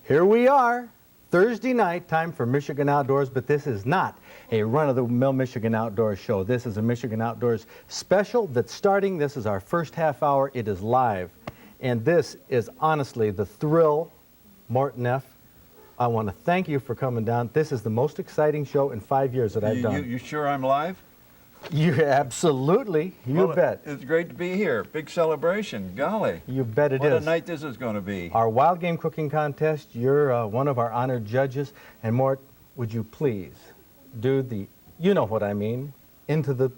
Here we are, Thursday night, time for Michigan Outdoors, but this is not a run-of-the-mill Michigan Outdoors show. This is a Michigan Outdoors Special that's starting. This is our first half hour. It is live, and this is honestly the thrill. Mort Neff, I want to thank you for coming down. This is the most exciting show in 5 years that I've done. You sure I'm live? You absolutely, you bet. It's great to be here. Big celebration, golly. You bet it is. What a night this is going to be. Our wild game cooking contest, you're one of our honored judges. And Mort, would you please do the, you know what I mean, into the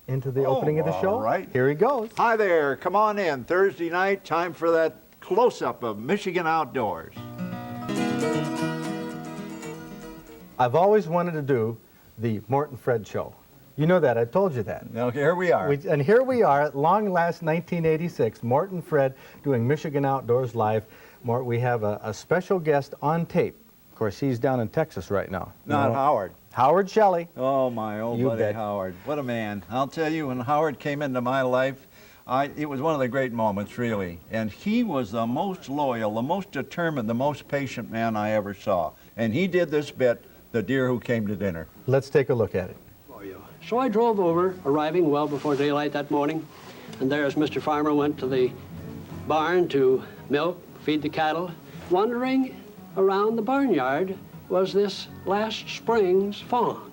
opening of the show? All right. Here he goes. Hi there, come on in. Thursday night, time for that close-up of Michigan Outdoors. I've always wanted to do the Mort and Fred show. You know that, I told you that. Okay, here we are. And here we are at long last 1986, Mort and Fred doing Michigan Outdoors Live. Mort, we have a special guest on tape. Of course, he's down in Texas right now. Not Howard. Howard Shelley. Oh, my old buddy bet. Howard. What a man. I'll tell you, when Howard came into my life, it was one of the great moments, really. And he was the most loyal, the most determined, the most patient man I ever saw. And he did this bit, The Deer Who Came to Dinner. Let's take a look at it. So I drove over, arriving well before daylight that morning, and there as Mr. Farmer went to the barn to milk, feed the cattle, wandering around the barnyard was this last spring's fawn.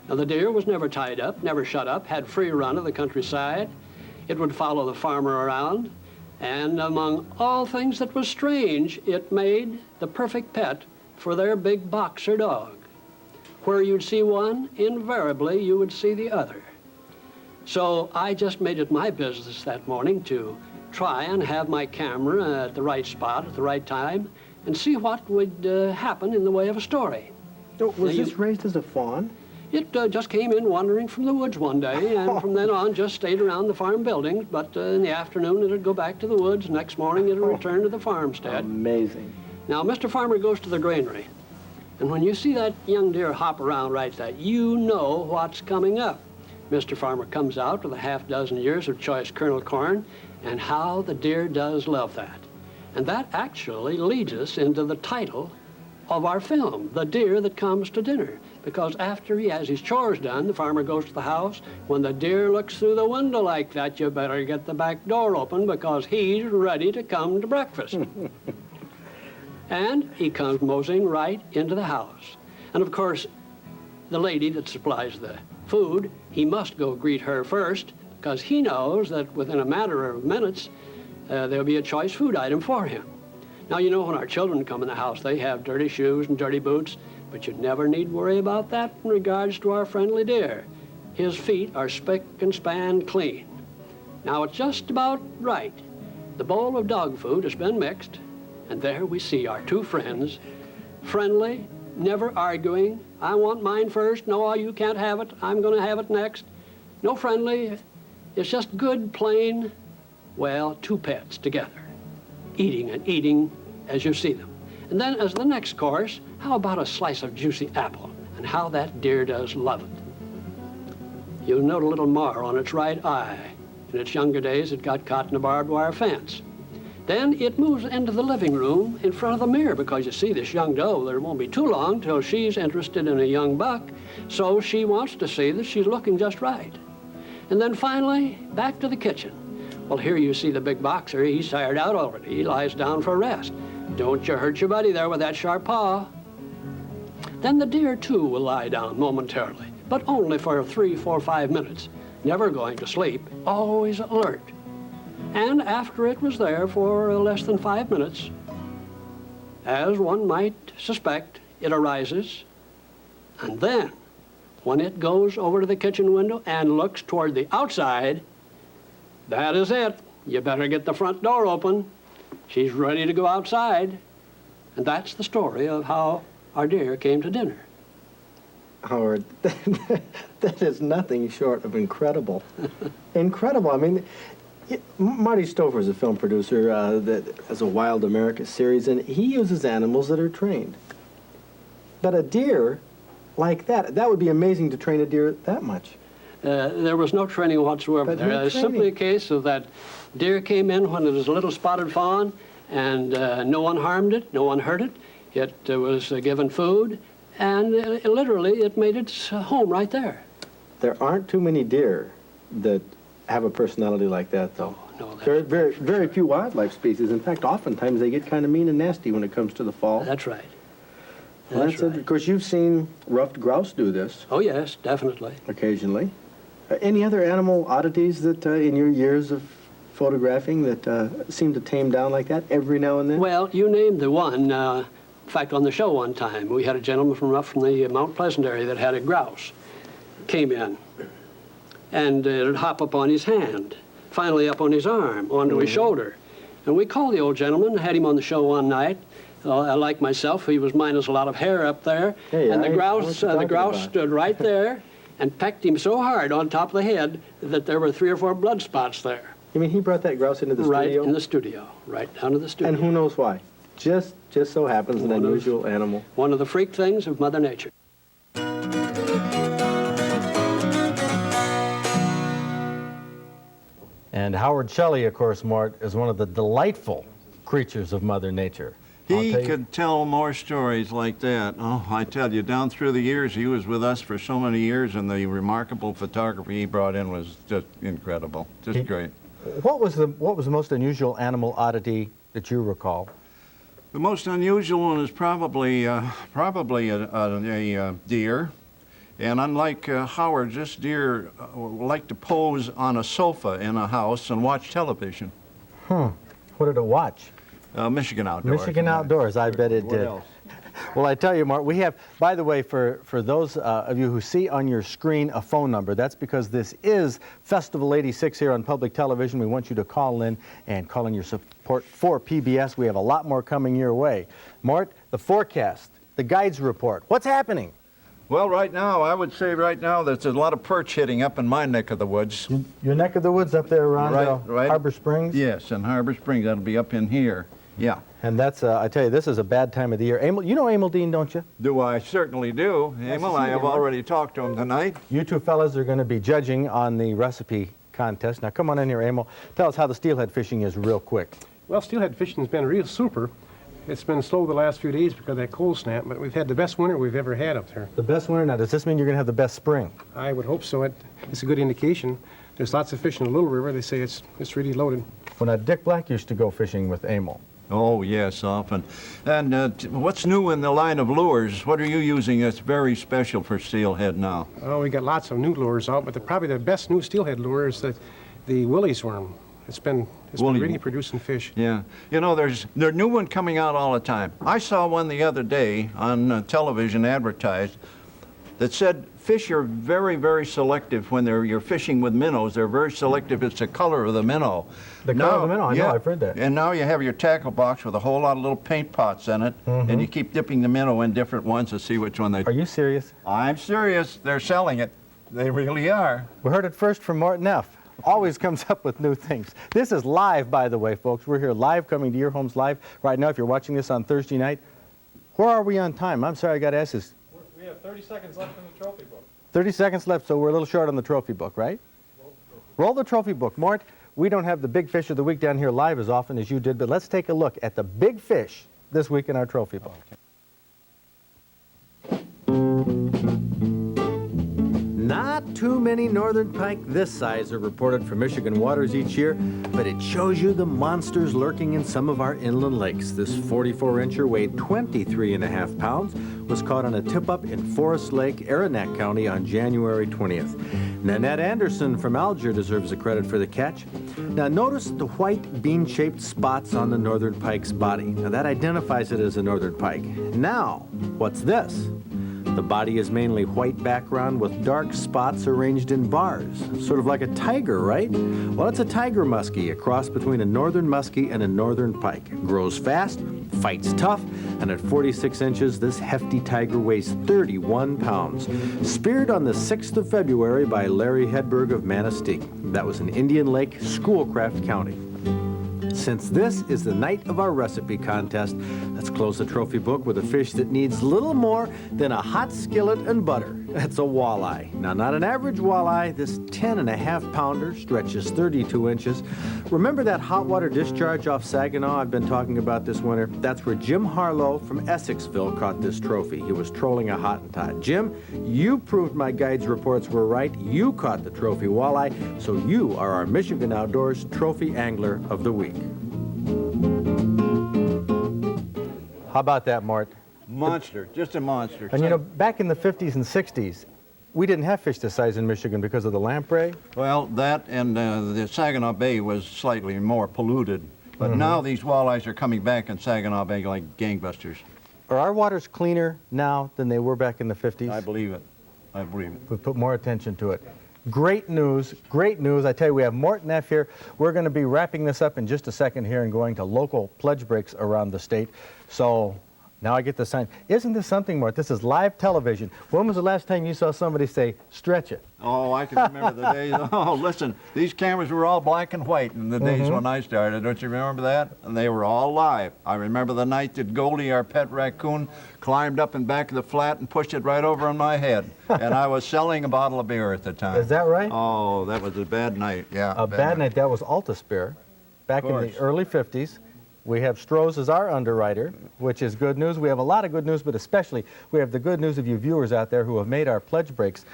Now the deer was never tied up, never shut up, had free run of the countryside. It would follow the farmer around, and among all things that was strange, it made the perfect pet for their big boxer dog. Where you'd see one, invariably you would see the other. So I just made it my business that morning to try and have my camera at the right spot at the right time and see what would happen in the way of a story. Was this raised as a fawn? It just came in wandering from the woods one day, and from then on just stayed around the farm buildings, but in the afternoon it would go back to the woods. Next morning it would return to the farmstead. Amazing. Now Mr. Farmer goes to the granary. And when you see that young deer hop around right there, you know what's coming up. Mr. Farmer comes out with a half-dozen ears of choice kernel corn, and how the deer does love that. And that actually leads us into the title of our film, The Deer That Comes to Dinner. Because after he has his chores done, the farmer goes to the house. When the deer looks through the window like that, you better get the back door open because he's ready to come to breakfast. And he comes moseying right into the house. And of course, the lady that supplies the food, he must go greet her first because he knows that within a matter of minutes, there'll be a choice food item for him. Now, you know, when our children come in the house, they have dirty shoes and dirty boots, but you never need worry about that in regards to our friendly deer. His feet are spick and span clean. Now, it's just about right. The bowl of dog food has been mixed, and there we see our two friends, friendly, never arguing. I want mine first. No, you can't have it. I'm going to have it next. No friendly. It's just good, plain, well, two pets together, eating and eating as you see them. And then as the next course, how about a slice of juicy apple and how that deer does love it. You'll note a little mar on its right eye. In its younger days, it got caught in a barbed wire fence. Then it moves into the living room in front of the mirror because you see this young doe, there won't be too long till she's interested in a young buck, so she wants to see that she's looking just right. And then finally, back to the kitchen. Well, here you see the big boxer. He's tired out already. He lies down for a rest. Don't you hurt your buddy there with that sharp paw. Then the deer, too, will lie down momentarily, but only for 3, 4, 5 minutes. Never going to sleep, always alert. And after it was there for less than 5 minutes, as one might suspect, it arises. And then, when it goes over to the kitchen window and looks toward the outside, that is it. You better get the front door open. She's ready to go outside. And that's the story of how our deer came to dinner. Howard, that is nothing short of incredible. Incredible. I mean, Marty Stover is a film producer that has a Wild America series, and he uses animals that are trained. But a deer like that would be amazing to train a deer that much. There was no training whatsoever. It's simply a case of that deer came in when it was a little spotted fawn, and no one harmed it, no one hurt it. It was given food, and literally it made its home right there. There aren't too many deer that have a personality like that, though. No, There are very few wildlife species. In fact, oftentimes they get kind of mean and nasty when it comes to the fall. that's right. Well, That's right. Of course, you've seen ruffed grouse do this Oh, yes, definitely. occasionally. Any other animal oddities that in your years of photographing that seem to tame down like that every now and then? Well, you named the one. In fact, on the show one time, we had a gentleman from up from the Mount Pleasant area that had a grouse. Came in, and it'd hop up on his hand, finally up on his arm, onto his shoulder. And we called the old gentleman, had him on the show one night. Like myself, he was minus a lot of hair up there. Hey, and I know what you're the talking grouse about. stood right there and pecked him so hard on top of the head that there were 3 or 4 blood spots there. You mean he brought that grouse into the Right studio? in the studio, right down to the studio. And who knows why? Just so happens an One of- unusual animal. One of the freak things of Mother Nature. And Howard Shelley, of course, Mort, is one of the delightful creatures of Mother Nature. I'll He tell you- could tell more stories like that. Oh, I tell you, down through the years, he was with us for so many years, and the remarkable photography he brought in was just incredible, just great. What was the most unusual animal oddity that you recall? The most unusual one is probably a deer. And unlike Howard, this deer liked to pose on a sofa in a house and watch television. What did it watch? Michigan Outdoors. Michigan Outdoors, I bet it What did. else? Well, I tell you, Mort, we have, by the way, for those of you who see on your screen a phone number, that's because this is Festival 86 here on public television. We want you to call in and call in your support for PBS. We have a lot more coming your way. Mort, the forecast, the guides report. What's happening? Well, right now, I would say right now there's a lot of perch hitting up in my neck of the woods. Your neck of the woods up there around Right. Harbor Springs? Yes, in Harbor Springs. That'll be up in here. Yeah. And that's, I tell you, this is a bad time of the year. Emil, you know Emil Dean, don't you? Do I? Certainly do. Emil, I have already talked to him tonight. You two fellas are going to be judging on the recipe contest. Now, come on in here, Emil. Tell us how the steelhead fishing is real quick. Well, steelhead fishing's been real super. It's been slow the last few days because of that cold snap, but we've had the best winter we've ever had up there. The best winter. Now, does this mean you're going to have the best spring? I would hope so. It's a good indication. There's lots of fish in the Little River. They say it's really loaded. Well, now, Dick Black used to go fishing with Emil. Oh, yes, often. And what's new in the line of lures? What are you using that's very special for steelhead now? Oh, we got lots of new lures out, but probably the best new steelhead lure is the Willie's worm. It's been really producing fish. Yeah. You know, there's a new one coming out all the time. I saw one the other day on television advertised that said fish are very, very selective when you're fishing with minnows. They're very selective. It's the color of the minnow. The color of the minnow, I know, I've heard that. And now you have your tackle box with a whole lot of little paint pots in it, and you keep dipping the minnow in different ones to see which one they... Are you serious? I'm serious. They're selling it. They really are. We heard it first from Mort Neff. Always comes up with new things. This is live, by the way, folks. We're here live, coming to your homes live right now. If you're watching this on Thursday night, where are we on time? I'm sorry, I got to ask this. We have 30 seconds left in the trophy book. 30 seconds left, so we're a little short on the trophy book, right? Roll the trophy book. Mort, we don't have the big fish of the week down here live as often as you did, but let's take a look at the big fish this week in our trophy book. Not too many northern pike this size are reported from Michigan waters each year, but it shows you the monsters lurking in some of our inland lakes. This 44-incher weighed 23.5 pounds, was caught on a tip-up in Forest Lake, Aranac County on January 20th. Nanette Anderson from Alger deserves the credit for the catch. Now notice the white bean-shaped spots on the northern pike's body. Now that identifies it as a northern pike. Now, what's this? The body is mainly white background with dark spots arranged in bars, sort of like a tiger, right? Well, it's a tiger muskie, a cross between a northern muskie and a northern pike. Grows fast, fights tough, and at 46 inches, this hefty tiger weighs 31 pounds. Speared on the 6th of February by Larry Hedberg of Manistee. That was in Indian Lake, Schoolcraft County. Since this is the night of our recipe contest, let's close the trophy book with a fish that needs little more than a hot skillet and butter. That's a walleye. Now, not an average walleye. This 10.5-pounder stretches 32 inches. Remember that hot water discharge off Saginaw I've been talking about this winter? That's where Jim Harlow from Essexville caught this trophy. He was trolling a Hottentot. Jim, you proved my guide's reports were right. You caught the trophy walleye, so you are our Michigan Outdoors Trophy Angler of the Week. How about that, Mort? Monster, just a monster. And you know, back in the 50s and 60s, we didn't have fish this size in Michigan because of the lamprey. Well, that and the Saginaw Bay was slightly more polluted. But now these walleyes are coming back in Saginaw Bay like gangbusters. Are our waters cleaner now than they were back in the 50s? I believe it. I believe it. We've put more attention to it. Great news, great news. I tell you, we have Mort Neff here. We're going to be wrapping this up in just a second here and going to local pledge breaks around the state. So now I get the sign. Isn't this something, Mort? This is live television. When was the last time you saw somebody say, stretch it? Oh, I can remember the days. Oh, listen, these cameras were all black and white in the days when I started. Don't you remember that? And they were all live. I remember the night that Goldie, our pet raccoon, climbed up in back of the flat and pushed it right over on my head. And I was selling a bottle of beer at the time. Is that right? Oh, that was a bad night. Yeah. A bad night. That was Altus beer back in the early 50s. We have Stroh's as our underwriter, which is good news. We have a lot of good news, but especially we have the good news of you viewers out there who have made our pledge breaks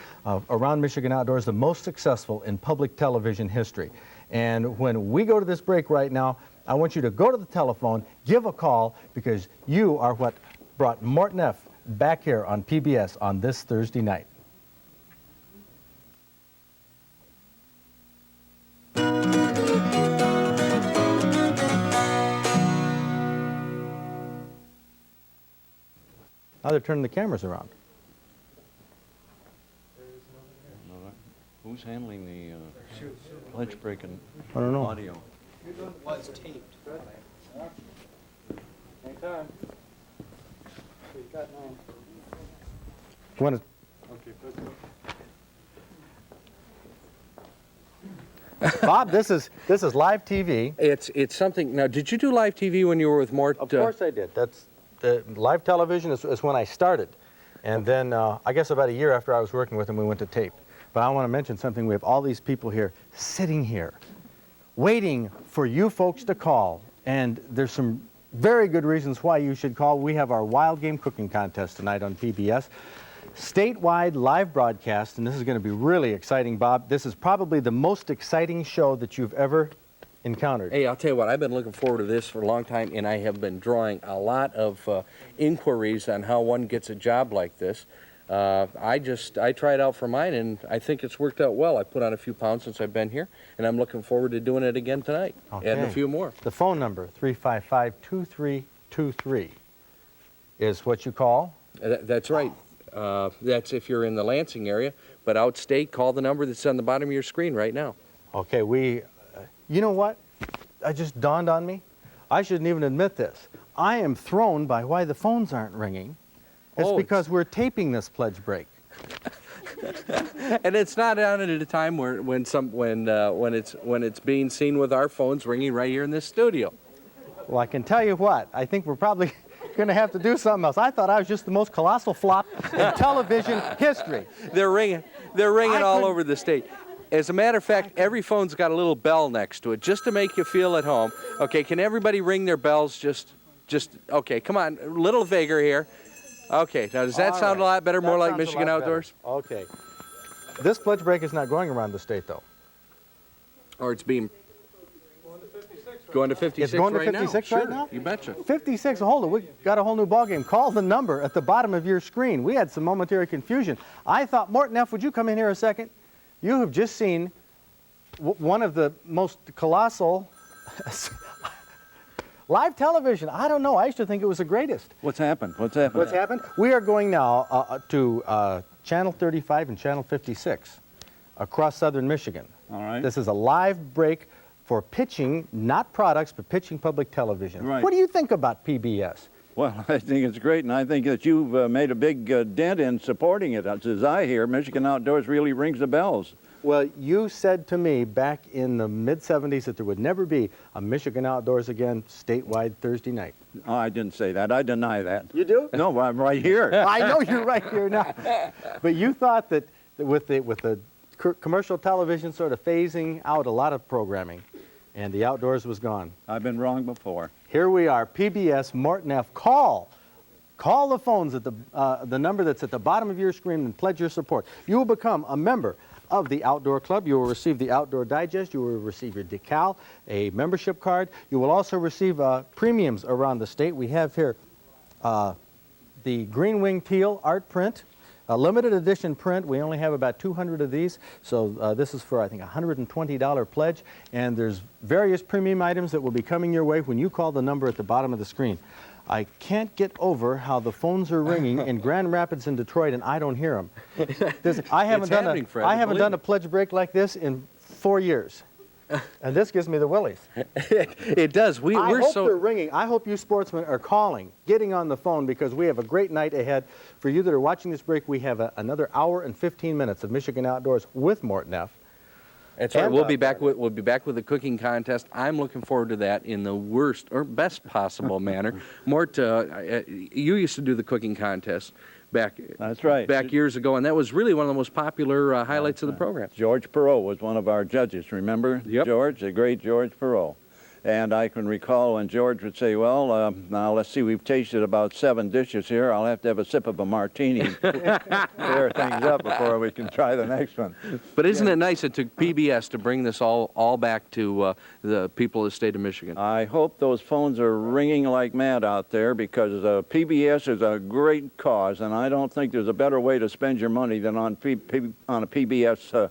around Michigan Outdoors the most successful in public television history. And when we go to this break right now, I want you to go to the telephone, give a call, because you are what brought Mort Neff back here on PBS on this Thursday night. Now they're turning the cameras around. Who's handling the pledge breaking I don't know. audio? Was taped. Anytime. Want to Bob, this is live TV. It's something. Now, did you do live TV when you were with Mort? Of course I did. That's live television is when I started, and then I guess about a year after I was working with him, we went to tape. But I want to mention something. We have all these people here, sitting here, waiting for you folks to call, and there's some very good reasons why you should call. We have our wild game cooking contest tonight on PBS. Statewide live broadcast, and this is going to be really exciting, Bob. This is probably the most exciting show that you've ever encountered. Hey, I'll tell you what, I've been looking forward to this for a long time, and I have been drawing a lot of inquiries on how one gets a job like this. I tried out for mine, and I think it's worked out well. I put on a few pounds since I've been here, and I'm looking forward to doing it again tonight, adding a few more. The phone number, 355-2323, is what you call? That's right. That's if you're in the Lansing area, but outstate, call the number that's on the bottom of your screen right now. Okay, you know what? It just dawned on me. I shouldn't even admit this. I am thrown by why the phones aren't ringing. It's because we're taping this pledge break. And it's not on at a time when it's being seen with our phones ringing right here in this studio. Well, I can tell you what. I think we're probably going to have to do something else. I thought I was just the most colossal flop in television history. They're ringing all over the state. As a matter of fact, every phone's got a little bell next to it, just to make you feel at home. Okay, can everybody ring their bells? Just okay, come on, a little vigor here. Okay, now does that sound a lot better, more like Michigan Outdoors? Okay. This pledge break is not going around the state, though. Or it's being... Going to 56 It's going to right 56 now. right now? Sure, you betcha. 56, hold it, we got a whole new ballgame. Call the number at the bottom of your screen. We had some momentary confusion. I thought, Mort Neff, would you come in here a second? You have just seen one of the most colossal live television. I don't know, I used to think it was the greatest. What's happened? What's happened? What's happened? We are going now to Channel 35 and Channel 56 across southern Michigan. All right. This is a live break for pitching, not products, but pitching public television. Right. What do you think about PBS? Well, I think it's great, and I think that you've made a big dent in supporting it. As I hear, Michigan Outdoors really rings the bells. Well, you said to me back in the mid-'70s that there would never be a Michigan Outdoors Again statewide Thursday night. Oh, I didn't say that. I deny that. You do? No, I'm right here. I know you're right here now. But you thought that with the commercial television sort of phasing out a lot of programming, and the outdoors was gone. I've been wrong before. Here we are, PBS, Mort Neff. Call the phones at the number that's at the bottom of your screen and pledge your support. You will become a member of the Outdoor Club. You will receive the Outdoor Digest. You will receive your decal, a membership card. You will also receive premiums around the state. We have here the Green Wing Teal art print, a limited edition print. We only have about 200 of these, so this is for, I think, a $120 pledge. And there's various premium items that will be coming your way when you call the number at the bottom of the screen. I can't get over how the phones are ringing in Grand Rapids and Detroit, and I don't hear them. I haven't done a pledge break like this in 4 years, and this gives me the willies. It does. I hope they're ringing. I hope you sportsmen are calling, getting on the phone, because we have a great night ahead. For you that are watching this break, we have another hour and 15 minutes of Michigan Outdoors with Mort Neff. That's right. We'll be back with the cooking contest. I'm looking forward to that in the worst or best possible manner. Mort, you used to do the cooking contest back. That's right. Back years ago, and that was really one of the most popular highlights of the program. George Perot was one of our judges, remember? Yep. George, the great George Perot. And I can recall when George would say, well, now let's see, we've tasted about 7 dishes here. I'll have to have a sip of a martini, clear things up before we can try the next one. But isn't it nice it took PBS to bring this all back to the people of the state of Michigan? I hope those phones are ringing like mad out there, because PBS is a great cause, and I don't think there's a better way to spend your money than on a PBS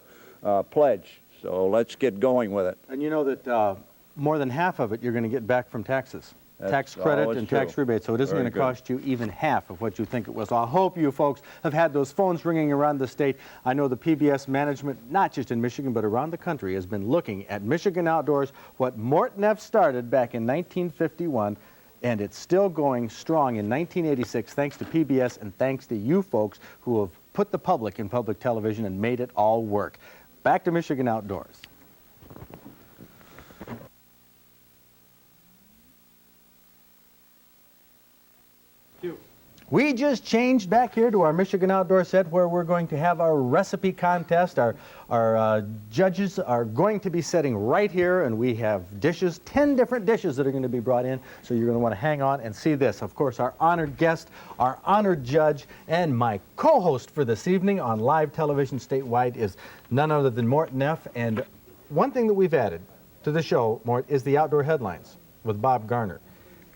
pledge. So let's get going with it. And you know that more than half of it you're going to get back from taxes. Tax credit and tax rebate, so it isn't going to cost you even half of what you think it was. So I hope you folks have had those phones ringing around the state. I know the PBS management, not just in Michigan, but around the country, has been looking at Michigan Outdoors, what Mort Neff started back in 1951, and it's still going strong in 1986, thanks to PBS and thanks to you folks who have put the public in public television and made it all work. Back to Michigan Outdoors. We just changed back here to our Michigan Outdoor set, where we're going to have our recipe contest. Our judges are going to be sitting right here, and we have dishes, 10 different dishes that are going to be brought in, so you're going to want to hang on and see this. Of course, our honored guest, our honored judge, and my co-host for this evening on live television statewide is none other than Mort Neff. And one thing that we've added to the show, Mort, is the Outdoor Headlines with Bob Garner.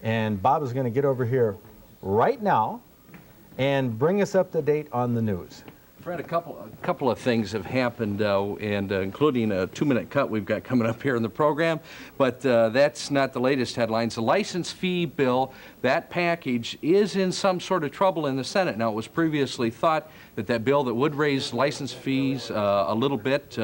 And Bob is going to get over here right now and bring us up to date on the news. Fred, a couple of things have happened, and including a 2-minute cut we've got coming up here in the program, but that's not the latest headlines. The license fee bill, that package, is in some sort of trouble in the Senate. Now, it was previously thought that bill that would raise license fees a little bit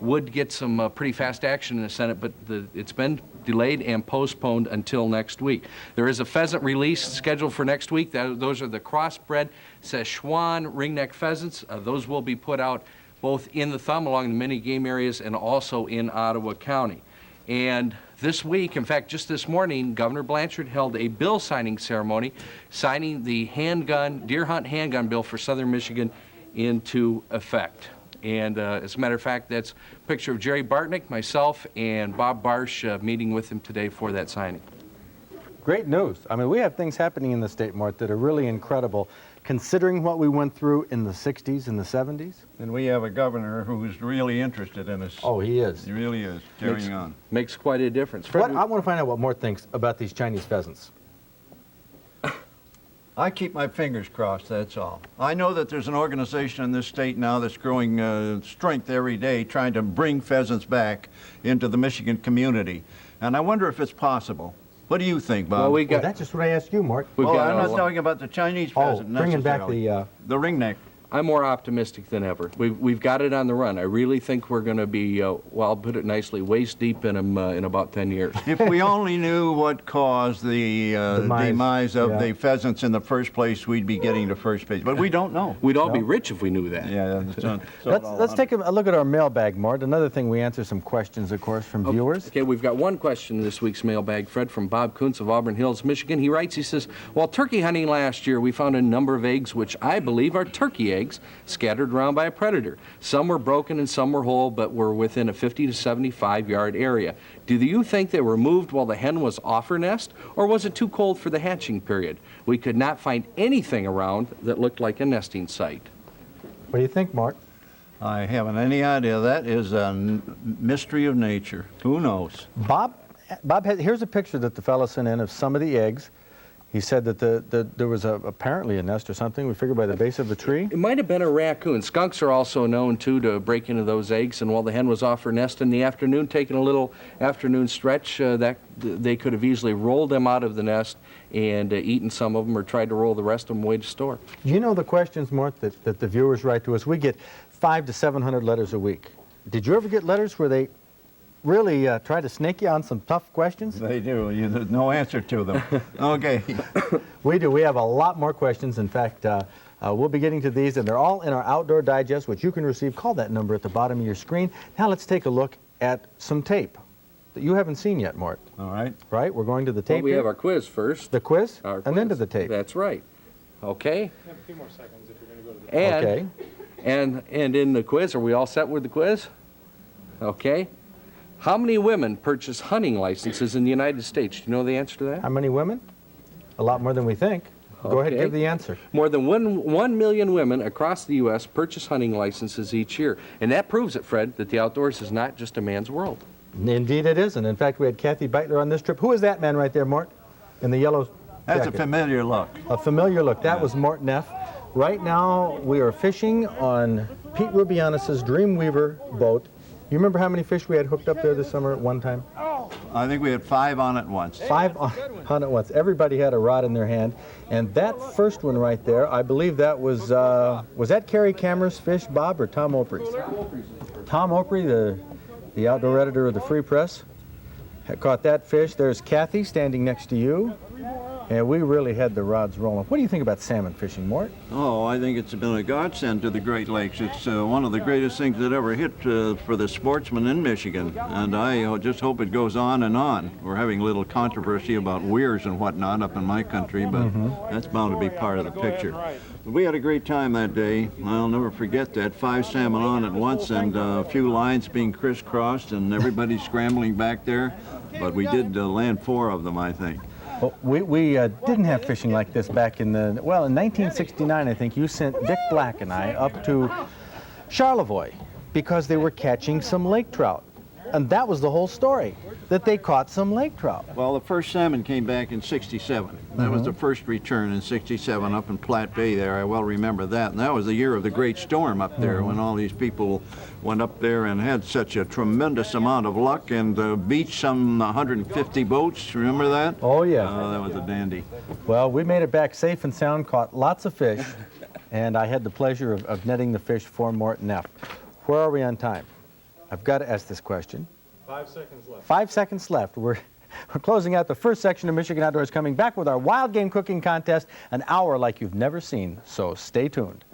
would get some pretty fast action in the Senate, but it's been delayed and postponed until next week. There is a pheasant release scheduled for next week. Those are the crossbred Szechuan ringneck pheasants. Those will be put out both in the Thumb along the many game areas and also in Ottawa County. And this week, in fact, just this morning, Governor Blanchard held a bill signing ceremony, signing the deer hunt handgun bill for Southern Michigan into effect. And as a matter of fact, that's a picture of Jerry Bartnick, myself, and Bob Barsh meeting with him today for that signing. Great news. I mean, we have things happening in the state, Mort, that are really incredible, considering what we went through in the 60s and the 70s. And we have a governor who's really interested in us. Oh, he is. He really is, carrying on. Makes quite a difference. Fred, I want to find out what Mort thinks about these Chinese pheasants. I keep my fingers crossed, that's all. I know that there's an organization in this state now that's growing strength every day, trying to bring pheasants back into the Michigan community. And I wonder if it's possible. What do you think, Bob? Well, that's just what I asked you, Mort. I'm not talking about the Chinese pheasant bringing back the ringneck. I'm more optimistic than ever. We've got it on the run. I really think we're going to be, well, I'll put it nicely, waist deep in them in about 10 years. If we only knew what caused the demise of the pheasants in the first place, we'd be getting to first base. But we don't know. We'd all be rich if we knew that. Yeah. Let's take a look at our mailbag, Mort. Another thing, we answer some questions, of course, from viewers. Okay, we've got one question in this week's mailbag, Fred, from Bob Kuntz of Auburn Hills, Michigan. He writes, he says, while turkey hunting last year, we found a number of eggs which I believe are turkey eggs scattered around by a predator. Some were broken and some were whole, but were within a 50 to 75-yard area. Do you think they were moved while the hen was off her nest, or was it too cold for the hatching period? We could not find anything around that looked like a nesting site. What do you think, Mort? I haven't any idea. That is a mystery of nature. Who knows? Bob here's a picture that the fellow sent in of some of the eggs. He said that there was apparently a nest or something. We figured by the base of the tree. It might have been a raccoon. Skunks are also known, too, to break into those eggs. And while the hen was off her nest in the afternoon, taking a little afternoon stretch, that they could have easily rolled them out of the nest and eaten some of them, or tried to roll the rest of them away to store. You know the questions, Mort, that the viewers write to us? We get 500 to 700 letters a week. Did you ever get letters where they really try to snake you on some tough questions? They do. There's no answer to them. Okay. We do. We have a lot more questions. In fact, we'll be getting to these, and they're all in our Outdoor Digest, which you can receive. Call that number at the bottom of your screen. Now let's take a look at some tape that you haven't seen yet, Mort. All right. Right? We're going to the tape. Well, we have our quiz first. The quiz, Our and then to quiz. the tape. That's right. Okay. You have a few more seconds if you're going to go to the... And, Okay. and in the quiz, are we all set with the quiz? Okay. How many women purchase hunting licenses in the United States? Do you know the answer to that? How many women? A lot more than we think. Go ahead and Okay. give the answer. More than 1 million women across the U.S. purchase hunting licenses each year. And that proves it, Fred, that the outdoors is not just a man's world. Indeed it isn't. In fact, we had Kathy Beitler on this trip. Who is that man right there, Mort? In the yellow That's a jacket? familiar look. A familiar look. That was Mort Neff. Right now, we are fishing on Pete Rubianis' Dreamweaver boat. You remember how many fish we had hooked up there this summer at one time? I think we had 5 on it once. 5 on at once. Everybody had a rod in their hand. And that first one right there, I believe that was that Kerry Cameron's fish, Bob, or Tom Opry's? Tom Opry, the outdoor editor of the Free Press, had caught that fish. There's Kathy standing next to you. And we really had the rods rolling. What do you think about salmon fishing, Mort? Oh, I think it's been a godsend to the Great Lakes. It's one of the greatest things that ever hit for the sportsmen in Michigan. And I just hope it goes on and on. We're having a little controversy about weirs and whatnot up in my country, but that's bound to be part of the picture. But we had a great time that day. I'll never forget that. 5 salmon on at once and a few lines being crisscrossed and everybody scrambling back there. But we did land 4 of them, I think. Well, we didn't have fishing like this back in in 1969, I think. You sent Dick Black and I up to Charlevoix because they were catching some lake trout. And that was the whole story, that they caught some lake trout. Well, the first salmon came back in '67. That was the first return in '67 up in Platte Bay there. I well remember that. And that was the year of the great storm up there when all these people went up there and had such a tremendous amount of luck and beached some 150 boats. Remember that? Oh, yeah. That was a dandy. Well, we made it back safe and sound, caught lots of fish, and I had the pleasure of netting the fish for Mort Neff. Where are we on time? I've got to ask this question. 5 seconds left. 5 seconds left. We're closing out the first section of Michigan Outdoors, coming back with our wild game cooking contest, an hour like you've never seen, so stay tuned.